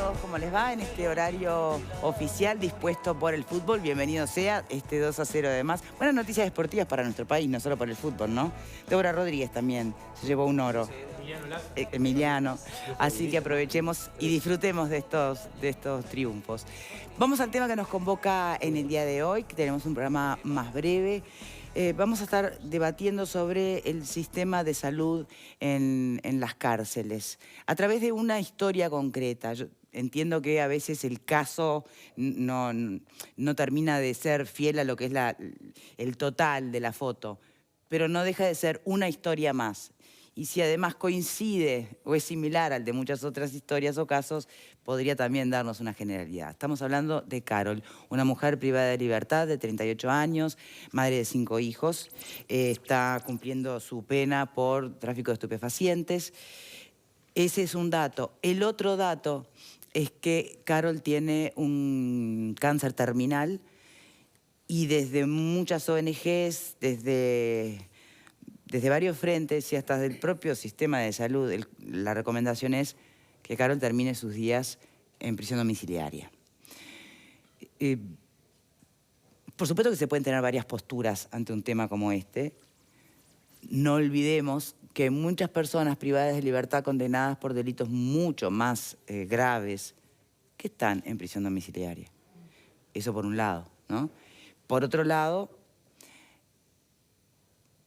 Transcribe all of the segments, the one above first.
todos, ¿cómo les va? En este horario oficial dispuesto por el fútbol, bienvenido sea este 2-0 además. Buenas noticias deportivas para nuestro país, no solo por el fútbol, ¿no? Débora Rodríguez también se llevó un oro. Emiliano. Así que aprovechemos y disfrutemos de estos triunfos. Vamos al tema que nos convoca en el día de hoy, que tenemos un programa más breve. Vamos a estar debatiendo sobre el sistema de salud en las cárceles, a través de una historia concreta. Yo entiendo que a veces el caso no termina de ser fiel a lo que es el total de la foto, pero no deja de ser una historia más. Y si además coincide o es similar al de muchas otras historias o casos, podría también darnos una generalidad. Estamos hablando de Carol, una mujer privada de libertad de 38 años, madre de 5 hijos. Está cumpliendo su pena por tráfico de estupefacientes. Ese es un dato. El otro dato es que Carol tiene un cáncer terminal y desde muchas ONGs, desde varios frentes y hasta del propio sistema de salud, la recomendación es que Carol termine sus días en prisión domiciliaria. Por supuesto que se pueden tener varias posturas ante un tema como este. No olvidemos que muchas personas privadas de libertad condenadas por delitos mucho más graves que están en prisión domiciliaria. Eso por un lado, ¿no? Por otro lado,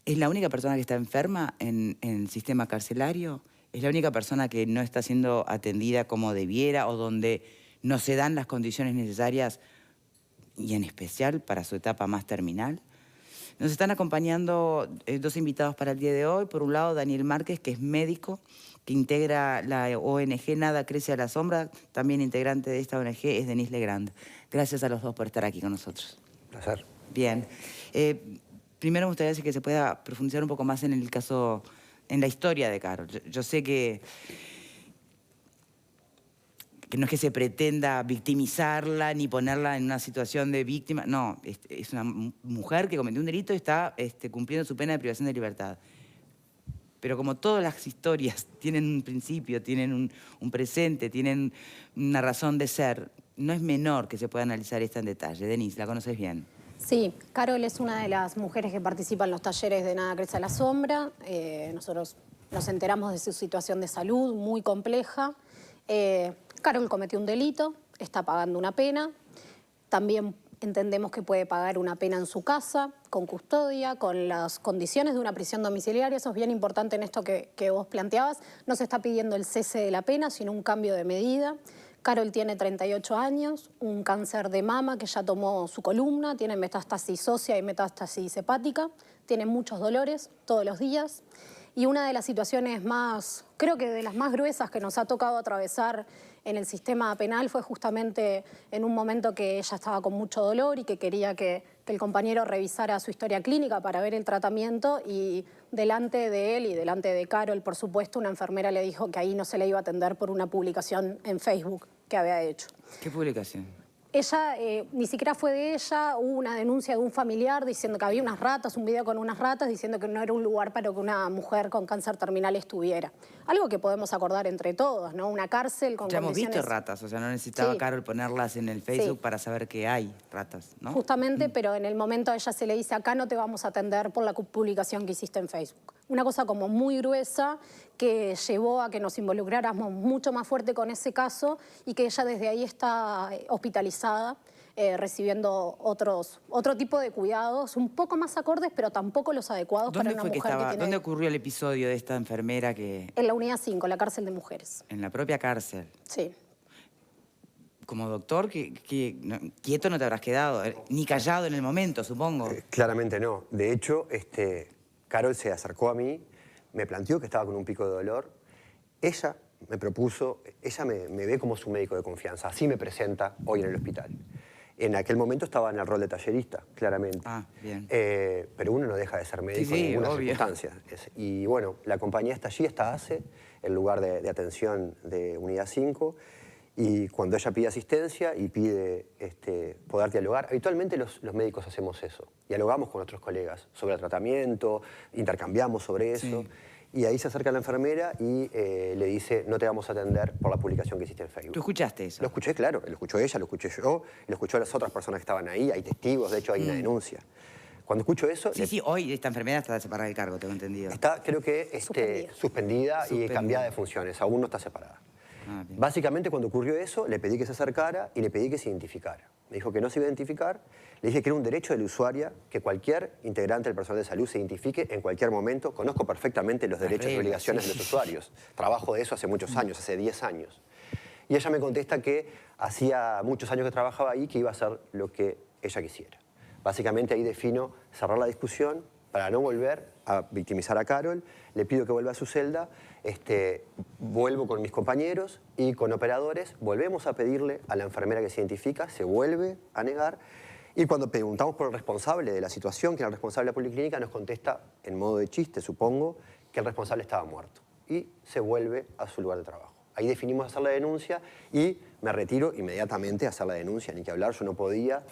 ¿es la única persona que está enferma en el sistema carcelario? ¿Es la única persona que no está siendo atendida como debiera o donde no se dan las condiciones necesarias y en especial para su etapa más terminal? Nos están acompañando dos invitados para el día de hoy. Por un lado, Daniel Márquez, que es médico, que integra la ONG Nada Crece a la Sombra. También integrante de esta ONG es Denise Legrand. Gracias a los dos por estar aquí con nosotros. Placer. Bien. Primero me gustaría decir que se pueda profundizar un poco más en el caso, en la historia de Carol. Yo sé que no es que se pretenda victimizarla ni ponerla en una situación de víctima. No, es una mujer que cometió un delito y está cumpliendo su pena de privación de libertad. Pero como todas las historias tienen un principio, tienen un presente, tienen una razón de ser, no es menor que se pueda analizar esta en detalle. Denise, ¿la conoces bien? Sí, Carol es una de las mujeres que participa en los talleres de Nada Crece a la Sombra. Nosotros nos enteramos de su situación de salud muy compleja. Carol cometió un delito, está pagando una pena. También entendemos que puede pagar una pena en su casa, con custodia, con las condiciones de una prisión domiciliaria. Eso es bien importante en esto que vos planteabas. No se está pidiendo el cese de la pena, sino un cambio de medida. Carol tiene 38 años, un cáncer de mama que ya tomó su columna, tiene metástasis ósea y metástasis hepática, tiene muchos dolores todos los días. Y una de las situaciones más, creo que de las más gruesas que nos ha tocado atravesar en el sistema penal fue justamente en un momento que ella estaba con mucho dolor y que quería que el compañero revisara su historia clínica para ver el tratamiento, y delante de él y delante de Carol, por supuesto, una enfermera le dijo que ahí no se le iba a atender por una publicación en Facebook que había hecho. ¿Qué publicación? Ella, ni siquiera fue de ella, hubo una denuncia de un familiar diciendo que había unas ratas, un video con unas ratas, diciendo que no era un lugar para que una mujer con cáncer terminal estuviera. Algo que podemos acordar entre todos, ¿no? Una cárcel con ya condiciones... hemos visto ratas, o sea, no necesitaba Carol ponerlas en el Facebook para saber que hay ratas, ¿no? Justamente, pero en el momento a ella se le dice, acá no te vamos a atender por la publicación que hiciste en Facebook. Una cosa como muy gruesa que llevó a que nos involucráramos mucho más fuerte con ese caso y que ella desde ahí está hospitalizada, recibiendo otro tipo de cuidados, un poco más acordes, pero tampoco los adecuados para una mujer que tiene... ¿Dónde ocurrió el episodio de esta enfermera que...? En la unidad 5, la cárcel de mujeres. En la propia cárcel. Sí. Como doctor, quieto no te habrás quedado, ni callado en el momento, supongo. Claramente no. De hecho, Carol se acercó a mí, me planteó que estaba con un pico de dolor. Ella me propuso, ella me ve como su médico de confianza, así me presenta hoy en el hospital. En aquel momento estaba en el rol de tallerista, claramente. Ah, bien. Pero uno no deja de ser médico en ninguna circunstancia. Y bueno, la compañía está allí, está ACE, el lugar de atención de Unidad 5, y cuando ella pide asistencia y pide poder dialogar, habitualmente los médicos hacemos eso. Dialogamos con otros colegas sobre el tratamiento, intercambiamos sobre eso. Sí. Y ahí se acerca la enfermera y le dice, no te vamos a atender por la publicación que hiciste en Facebook. ¿Tú escuchaste eso? Lo escuché, claro. Lo escuchó ella, lo escuché yo, lo escuchó a las otras personas que estaban ahí. Hay testigos, de hecho hay una denuncia. Cuando escucho eso... Sí, hoy esta enfermera está separada del cargo, tengo entendido. Está, creo que, suspendida y cambiada de funciones. Aún no está separada. Básicamente, cuando ocurrió eso, le pedí que se acercara y le pedí que se identificara. Me dijo que no se iba a identificar. Le dije que era un derecho de la usuaria que cualquier integrante del personal de salud se identifique en cualquier momento. Conozco perfectamente los derechos y obligaciones de los usuarios. Trabajo de eso hace muchos años, hace 10 años. Y ella me contesta que hacía muchos años que trabajaba ahí, que iba a hacer lo que ella quisiera. Básicamente ahí defino cerrar la discusión para no volver a victimizar a Carol. Le pido que vuelva a su celda, vuelvo con mis compañeros y con operadores, volvemos a pedirle a la enfermera que se identifica, se vuelve a negar, y cuando preguntamos por el responsable de la situación, que era el responsable de la policlínica, nos contesta, en modo de chiste supongo, que el responsable estaba muerto, y se vuelve a su lugar de trabajo. Ahí definimos hacer la denuncia y me retiro inmediatamente a hacer la denuncia, ni que hablar, yo no podía,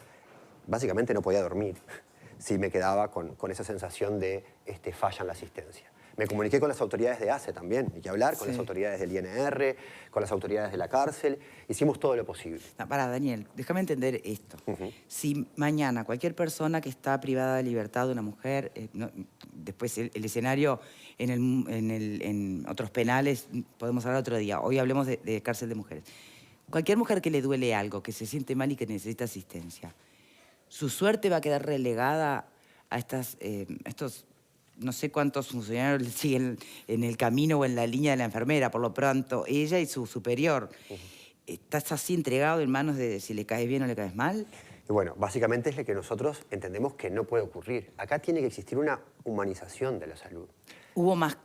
básicamente no podía dormir si me quedaba con esa sensación de falla en la asistencia. Me comuniqué con las autoridades de ACE también, hay que hablar, con las autoridades del INR, con las autoridades de la cárcel, hicimos todo lo posible. No, pará, Daniel, déjame entender esto. Si mañana cualquier persona que está privada de libertad de una mujer, después el escenario en otros penales podemos hablar otro día, hoy hablemos de cárcel de mujeres. Cualquier mujer que le duele algo, que se siente mal y que necesita asistencia, su suerte va a quedar relegada a estos no sé cuántos funcionarios le siguen en el camino o en la línea de la enfermera. Por lo pronto, ella y su superior. ¿Estás así entregado en manos de si le caes bien o le caes mal? Y bueno, básicamente es lo que nosotros entendemos que no puede ocurrir. Acá tiene que existir una humanización de la salud. ¿Hubo más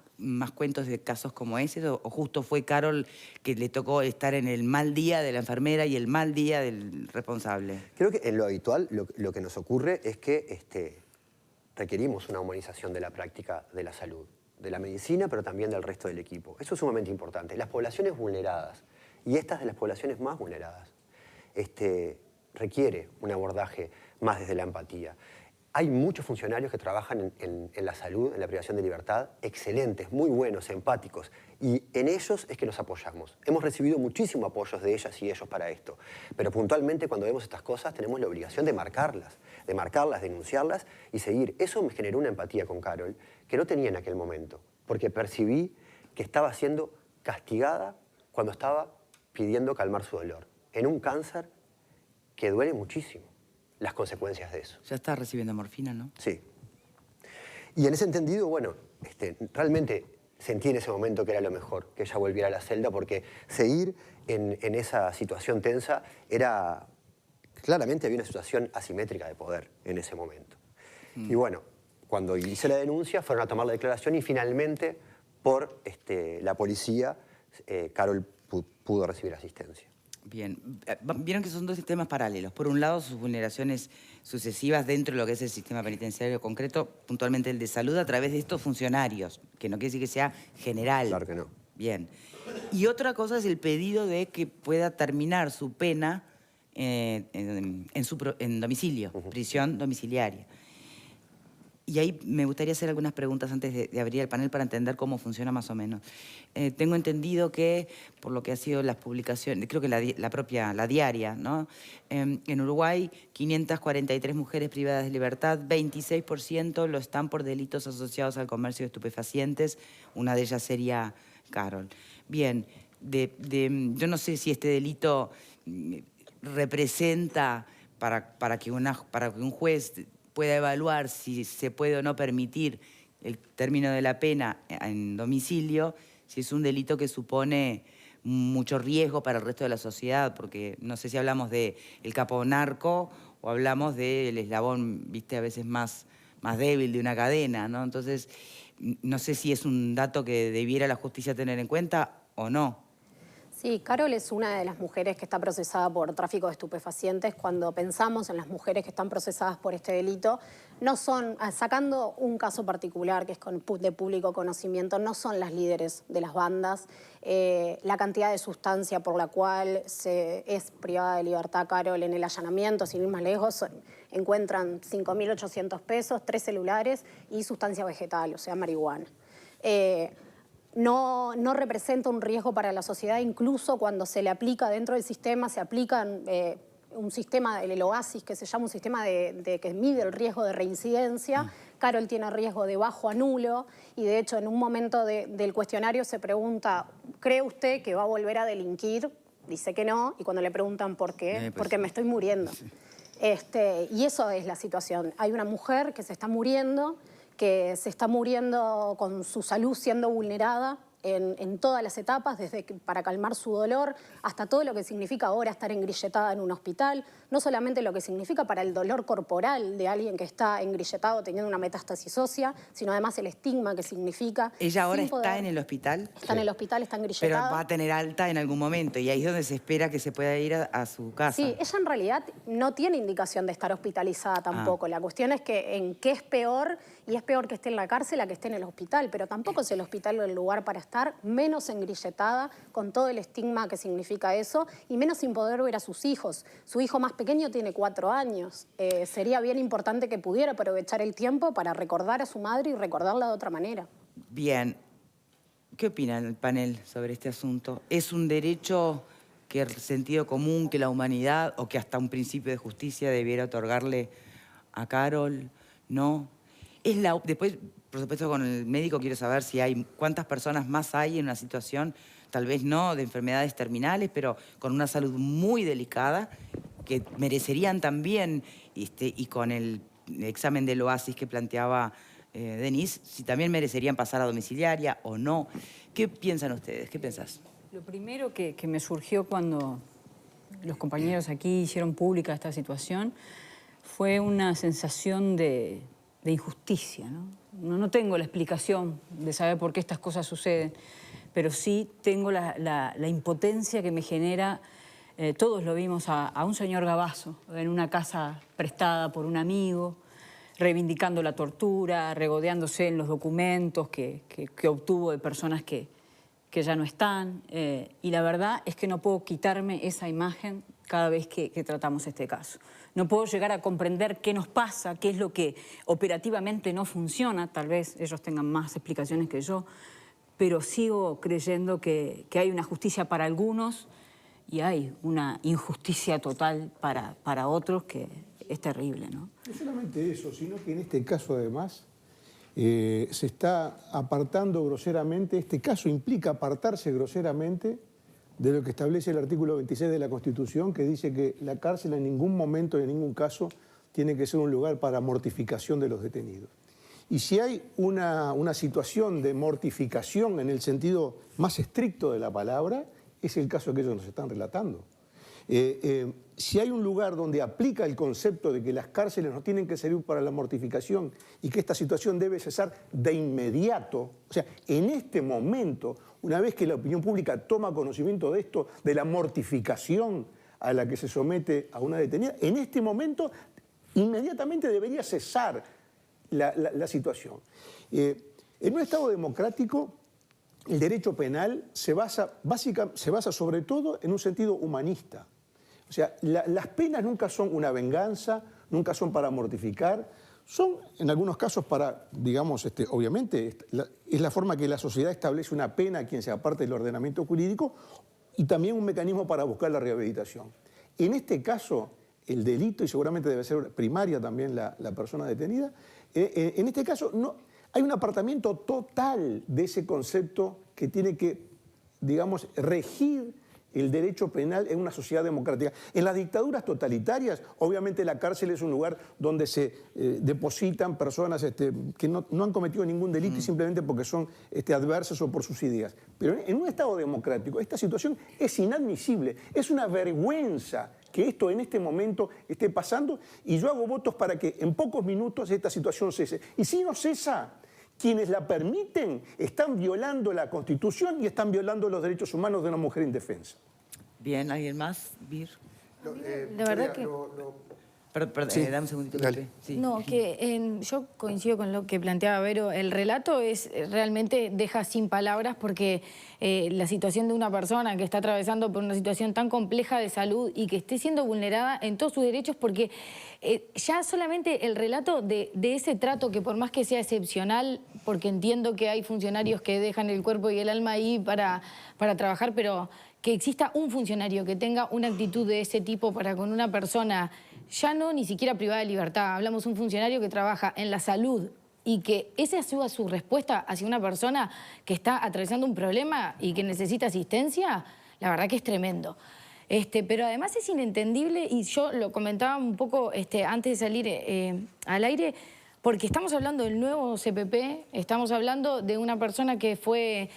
cuentos de casos como ese? ¿O justo fue Carol que le tocó estar en el mal día de la enfermera y el mal día del responsable? Creo que en lo habitual lo que nos ocurre es que requerimos una humanización de la práctica de la salud, de la medicina, pero también del resto del equipo. Eso es sumamente importante. Las poblaciones vulneradas, y estas de las poblaciones más vulneradas, requiere un abordaje más desde la empatía. Hay muchos funcionarios que trabajan en la salud, en la privación de libertad, excelentes, muy buenos, empáticos, y en ellos es que nos apoyamos. Hemos recibido muchísimo apoyo de ellas y ellos para esto, pero puntualmente cuando vemos estas cosas tenemos la obligación de marcarlas, denunciarlas y seguir. Eso me generó una empatía con Carol que no tenía en aquel momento, porque percibí que estaba siendo castigada cuando estaba pidiendo calmar su dolor, en un cáncer que duele muchísimo. Las consecuencias de eso. Ya está recibiendo morfina, ¿no? Sí. Y en ese entendido, bueno, realmente sentí en ese momento que era lo mejor, que ella volviera a la celda, porque seguir en esa situación tensa era... Claramente había una situación asimétrica de poder en ese momento. Y bueno, cuando hice la denuncia, fueron a tomar la declaración y finalmente, por la policía, Carol pudo recibir asistencia. Bien. Vieron que son dos sistemas paralelos. Por un lado, sus vulneraciones sucesivas dentro de lo que es el sistema penitenciario concreto, puntualmente el de salud, a través de estos funcionarios, que no quiere decir que sea general. Claro que no. Bien. Y otra cosa es el pedido de que pueda terminar su pena en domicilio, prisión domiciliaria. Y ahí me gustaría hacer algunas preguntas antes de abrir el panel para entender cómo funciona más o menos. Tengo entendido que, por lo que ha sido las publicaciones, creo que la diaria, ¿no? En Uruguay, 543 mujeres privadas de libertad, 26% lo están por delitos asociados al comercio de estupefacientes. Una de ellas sería Carol. Bien, yo no sé si este delito representa para que un juez pueda evaluar si se puede o no permitir el término de la pena en domicilio, si es un delito que supone mucho riesgo para el resto de la sociedad, porque no sé si hablamos del capo narco o hablamos del eslabón, viste, a veces más débil de una cadena, ¿no? Entonces, no sé si es un dato que debiera la justicia tener en cuenta o no. Sí, Carol es una de las mujeres que está procesada por tráfico de estupefacientes. Cuando pensamos en las mujeres que están procesadas por este delito, no son, sacando un caso particular que es de público conocimiento, no son las líderes de las bandas. La cantidad de sustancia por la cual es privada de libertad Carol en el allanamiento, sin ir más lejos, encuentran 5.800 pesos, 3 celulares y sustancia vegetal, o sea, marihuana. no representa un riesgo para la sociedad, incluso cuando se le aplica dentro del sistema, se aplica un sistema, el OASIS, que se llama un sistema que mide el riesgo de reincidencia. Carol tiene riesgo de bajo a nulo y de hecho en un momento del cuestionario se pregunta, ¿cree usted que va a volver a delinquir? Dice que no, y cuando le preguntan por qué, porque me estoy muriendo. Y eso es la situación. Hay una mujer que se está muriendo con su salud siendo vulnerada en todas las etapas, para calmar su dolor, hasta todo lo que significa ahora estar engrilletada en un hospital, no solamente lo que significa para el dolor corporal de alguien que está engrilletado teniendo una metástasis ósea, sino además el estigma que significa. ¿Ella ahora está en el hospital? Está en el hospital, está engrilletada. Pero va a tener alta en algún momento y ahí es donde se espera que se pueda ir a su casa. Sí, ella en realidad no tiene indicación de estar hospitalizada tampoco. La cuestión es que en qué es peor, y es peor que esté en la cárcel a que esté en el hospital, pero tampoco es el hospital el lugar para estar, menos engrilletada, con todo el estigma que significa eso, y menos sin poder ver a sus hijos. Su hijo más pequeño tiene 4 años. Sería bien importante que pudiera aprovechar el tiempo para recordar a su madre y recordarla de otra manera. Bien. ¿Qué opina el panel sobre este asunto? ¿Es un derecho que el sentido común, que la humanidad o que hasta un principio de justicia debiera otorgarle a Carol? ¿No? Después, por supuesto, con el médico quiero saber si cuántas personas más hay en una situación, tal vez no de enfermedades terminales, pero con una salud muy delicada, que merecerían también, y con el examen del OASIS que planteaba Denise, si también merecerían pasar a domiciliaria o no. ¿Qué piensan ustedes? ¿Qué pensás? Lo primero que me surgió cuando los compañeros aquí hicieron pública esta situación fue una sensación de injusticia, ¿no? No tengo la explicación de saber por qué estas cosas suceden, pero sí tengo la impotencia que me genera. Todos lo vimos a un señor Gabazo en una casa prestada por un amigo, reivindicando la tortura, regodeándose en los documentos que obtuvo de personas que ya no están. Y la verdad es que no puedo quitarme esa imagen cada vez que tratamos este caso. No puedo llegar a comprender qué nos pasa, qué es lo que operativamente no funciona. Tal vez ellos tengan más explicaciones que yo, pero sigo creyendo que hay una justicia para algunos y hay una injusticia total para otros que es terrible, ¿no? No solamente eso, sino que en este caso además se está apartando groseramente, este caso implica apartarse groseramente de lo que establece el artículo 26 de la Constitución, que dice que la cárcel en ningún momento y en ningún caso tiene que ser un lugar para mortificación de los detenidos. Y si hay una situación de mortificación en el sentido más estricto de la palabra, es el caso que ellos nos están relatando. Si hay un lugar donde aplica el concepto de que las cárceles no tienen que servir para la mortificación y que esta situación debe cesar de inmediato, o sea, en este momento, una vez que la opinión pública toma conocimiento de esto, de la mortificación a la que se somete a una detenida, en este momento inmediatamente debería cesar la situación. En un Estado democrático, el derecho penal se basa sobre todo en un sentido humanista. O sea, las penas nunca son una venganza, nunca son para mortificar, son en algunos casos para, digamos, obviamente, es la forma que la sociedad establece una pena a quien se aparte del ordenamiento jurídico y también un mecanismo para buscar la rehabilitación. En este caso, el delito, y seguramente debe ser primaria también la persona detenida, en este caso no, hay un apartamiento total de ese concepto que tiene que, digamos, regir el derecho penal en una sociedad democrática. En las dictaduras totalitarias, obviamente la cárcel es un lugar donde se depositan personas que no han cometido ningún delito y simplemente porque son adversas o por sus ideas. Pero en un Estado democrático esta situación es inadmisible, es una vergüenza que esto en este momento esté pasando y yo hago votos para que en pocos minutos esta situación cese. Y si no cesa, quienes la permiten están violando la Constitución y están violando los derechos humanos de una mujer indefensa. Bien, ¿alguien más? Vir. De verdad que... Perdón, Sí, dame un segundito. dale. Pepe. Sí. No, que yo coincido con lo que planteaba Vero. El relato realmente deja sin palabras porque la situación de una persona que está atravesando por una situación tan compleja de salud y que esté siendo vulnerada en todos sus derechos, porque ya solamente el relato de ese trato, que por más que sea excepcional, porque entiendo que hay funcionarios que dejan el cuerpo y el alma ahí para trabajar, pero que exista un funcionario que tenga una actitud de ese tipo para con una persona, ya no ni siquiera privada de libertad, hablamos de un funcionario que trabaja en la salud y que esa sea su respuesta hacia una persona que está atravesando un problema y que necesita asistencia, la verdad que es tremendo. Pero además es inentendible, y yo lo comentaba un poco antes de salir al aire, porque estamos hablando del nuevo CPP, estamos hablando de una persona que fue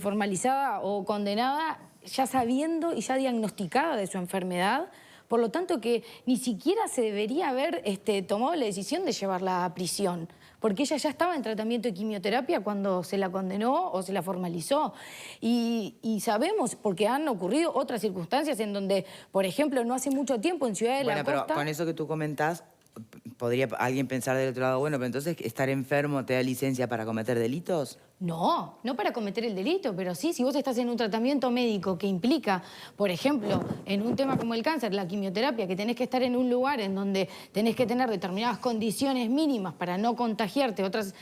formalizada o condenada ya sabiendo y ya diagnosticada de su enfermedad, por lo tanto que ni siquiera se debería haber tomado la decisión de llevarla a prisión, porque ella ya estaba en tratamiento de quimioterapia cuando se la condenó o se la formalizó. Y sabemos, porque han ocurrido otras circunstancias en donde, por ejemplo, no hace mucho tiempo en Ciudad de la Costa... Bueno, pero con eso que tú comentás, ¿podría alguien pensar del otro lado, bueno, pero entonces estar enfermo te da licencia para cometer delitos? No, no para cometer el delito, pero sí, si vos estás en un tratamiento médico que implica, por ejemplo, en un tema como el cáncer, la quimioterapia, que tenés que estar en un lugar en donde tenés que tener determinadas condiciones mínimas para no contagiarte, otras,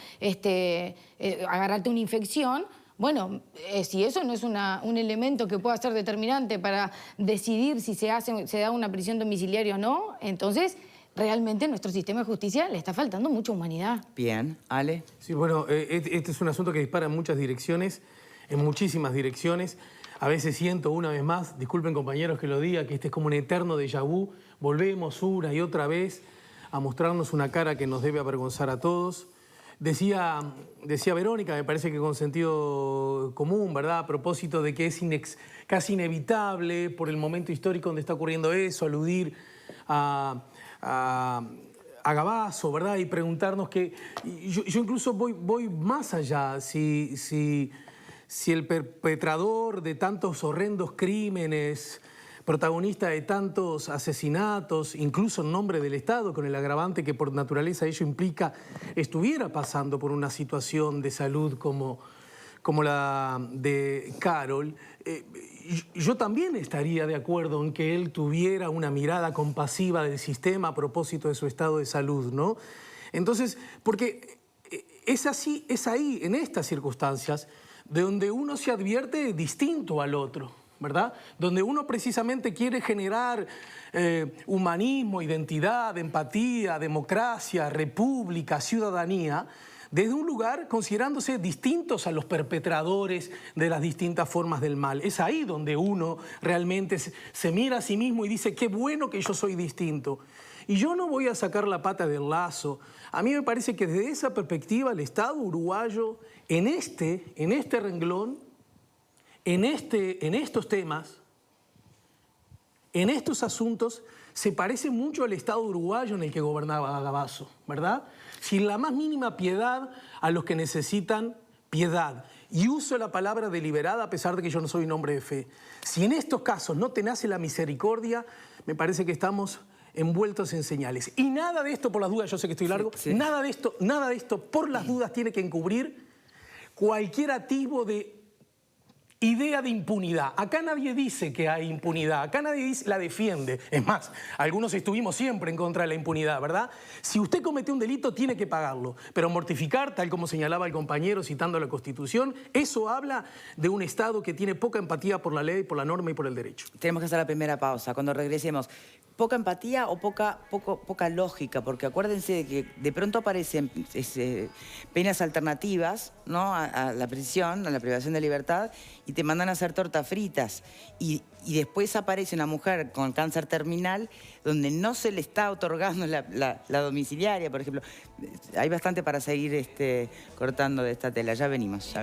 agarrarte una infección, bueno, si eso no es un elemento que pueda ser determinante para decidir si se da una prisión domiciliaria o no, entonces... Realmente nuestro sistema de justicia le está faltando mucha humanidad. Bien, Ale. Sí, bueno, este es un asunto que dispara en muchas direcciones, en muchísimas direcciones. A veces siento una vez más, disculpen compañeros que lo diga, que este es como un eterno déjà vu. Volvemos una y otra vez a mostrarnos una cara que nos debe avergonzar a todos. Decía Verónica, me parece que con sentido común, ¿verdad? A propósito de que es casi inevitable por el momento histórico donde está ocurriendo eso, aludir a Gabazo, ¿verdad? Y preguntarnos que... Yo incluso voy más allá. Si el perpetrador de tantos horrendos crímenes, protagonista de tantos asesinatos, incluso en nombre del Estado, con el agravante que por naturaleza ello implica, estuviera pasando por una situación de salud como la de Carol, yo también estaría de acuerdo en que él tuviera una mirada compasiva del sistema a propósito de su estado de salud, ¿no? Entonces, porque es así, es ahí, en estas circunstancias, de donde uno se advierte distinto al otro, ¿verdad? Donde uno precisamente quiere generar humanismo, identidad, empatía, democracia, república, ciudadanía, desde un lugar considerándose distintos a los perpetradores de las distintas formas del mal. Es ahí donde uno realmente se mira a sí mismo y dice, qué bueno que yo soy distinto. Y yo no voy a sacar la pata del lazo. A mí me parece que desde esa perspectiva el Estado uruguayo, en este renglón, en estos temas, en estos asuntos, se parece mucho al Estado uruguayo en el que gobernaba Gabazo, ¿verdad? Sin la más mínima piedad a los que necesitan piedad. Y uso la palabra deliberada a pesar de que yo no soy un hombre de fe. Si en estos casos no te nace la misericordia, me parece que estamos envueltos en señales. Y nada de esto, por las dudas, yo sé que estoy largo, sí. Nada de esto, por las dudas, tiene que encubrir cualquier atisbo de idea de impunidad. Acá nadie dice que hay impunidad, acá nadie la defiende. Es más, algunos estuvimos siempre en contra de la impunidad, ¿verdad? Si usted cometió un delito, tiene que pagarlo. Pero mortificar, tal como señalaba el compañero citando la Constitución, eso habla de un Estado que tiene poca empatía por la ley, por la norma y por el derecho. Tenemos que hacer la primera pausa. Cuando regresemos, ¿poca empatía o poca lógica? Porque acuérdense de que de pronto aparecen penas alternativas, ¿no? a la prisión, a la privación de libertad, y te mandan a hacer tortas fritas. Y después aparece una mujer con cáncer terminal donde no se le está otorgando la domiciliaria, por ejemplo. Hay bastante para seguir cortando de esta tela. Ya venimos.